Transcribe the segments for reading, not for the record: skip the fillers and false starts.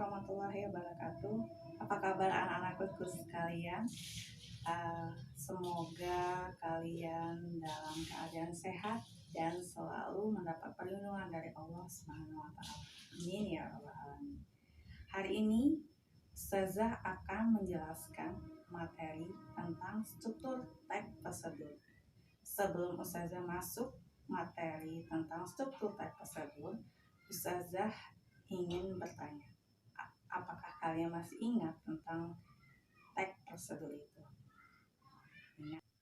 warahmatullahi wabarakatuh. Apa kabar anak-anakku sekalian? Semoga kalian dalam keadaan sehat dan selalu mendapat perlindungan dari Allah Subhanahu wa Ta'ala. Amin ya rabbal alamin. Hari ini Ustazah akan menjelaskan materi tentang struktur teks prosedur. Sebelum Ustazah masuk materi tentang struktur teks prosedur, Ustazah ingin bertanya, apakah kalian masih ingat tentang teks prosedur itu?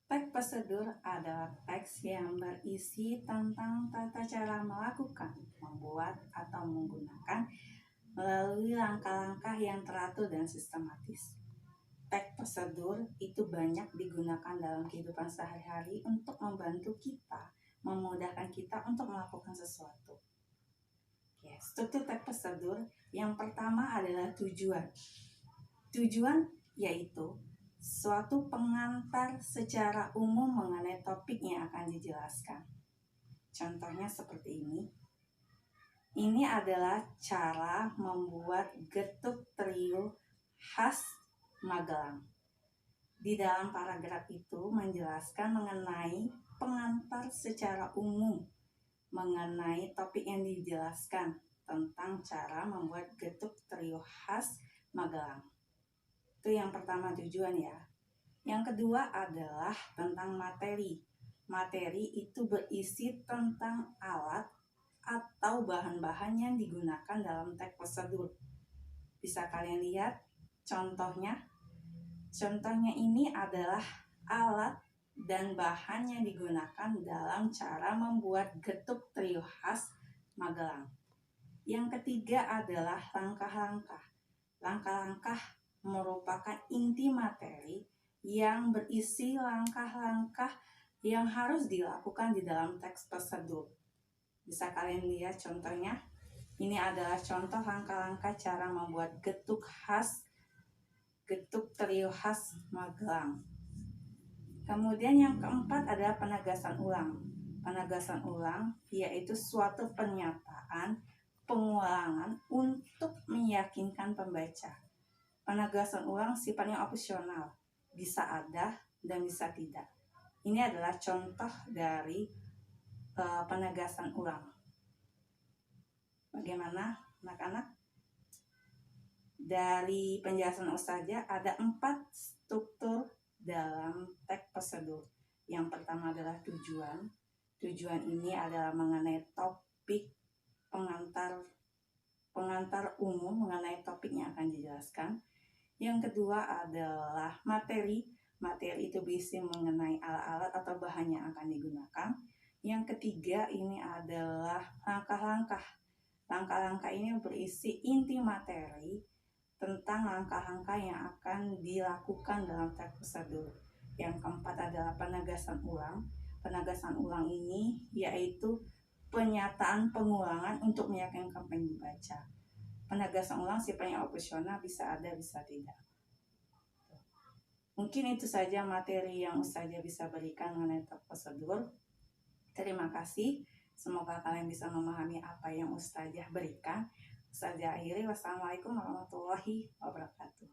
Teks prosedur adalah teks yang berisi tentang tata cara melakukan, membuat, atau menggunakan melalui langkah-langkah yang teratur dan sistematis. Teks prosedur itu banyak digunakan dalam kehidupan sehari-hari untuk membantu kita, memudahkan kita untuk melakukan sesuatu. Struktur teks prosedur yang pertama adalah tujuan. Tujuan yaitu suatu pengantar secara umum mengenai topik yang akan dijelaskan. Contohnya seperti ini. Ini adalah cara membuat getuk trio khas Magelang. Di dalam paragraf itu menjelaskan mengenai pengantar secara umum mengenai topik yang dijelaskan tentang cara membuat getuk trio khas Magelang. Itu yang pertama, tujuan ya. Yang kedua adalah tentang materi. Materi itu berisi tentang alat atau bahan-bahan yang digunakan dalam teks prosedur. Bisa kalian lihat contohnya. Contohnya ini adalah alat dan bahan yang digunakan dalam cara membuat getuk trio khas Magelang. Yang ketiga adalah langkah-langkah. Langkah-langkah merupakan inti materi yang berisi langkah-langkah yang harus dilakukan di dalam teks prosedur. Bisa kalian lihat contohnya. Ini adalah contoh langkah-langkah cara membuat getuk trio khas Magelang. Kemudian yang keempat adalah penegasan ulang. Penegasan ulang yaitu suatu pernyataan pengulangan untuk meyakinkan pembaca. Penegasan ulang sifatnya opsional, bisa ada dan bisa tidak. Ini adalah contoh dari penegasan ulang. Bagaimana anak-anak? Dari penjelasan Ustazah ada 4 struktur dalam teks prosedur. Yang pertama adalah tujuan. Tujuan ini adalah mengenai topik pengantar umum mengenai topik yang akan dijelaskan. Yang kedua adalah materi. Materi itu berisi mengenai alat-alat atau bahan yang akan digunakan. Yang ketiga ini adalah langkah-langkah. Langkah-langkah ini berisi inti materi tentang langkah-langkah yang akan dilakukan dalam teks prosedur. Yang keempat adalah penegasan ulang. Penegasan ulang ini yaitu penyataan pengulangan untuk meyakinkan pembaca. Penegasan ulang sifatnya opsional, bisa ada, bisa tidak. Mungkin itu saja materi yang Ustazah bisa berikan mengenai teks prosedur. Terima kasih. Semoga kalian bisa memahami apa yang Ustazah berikan. Ustazah akhiri. Wassalamualaikum warahmatullahi wabarakatuh.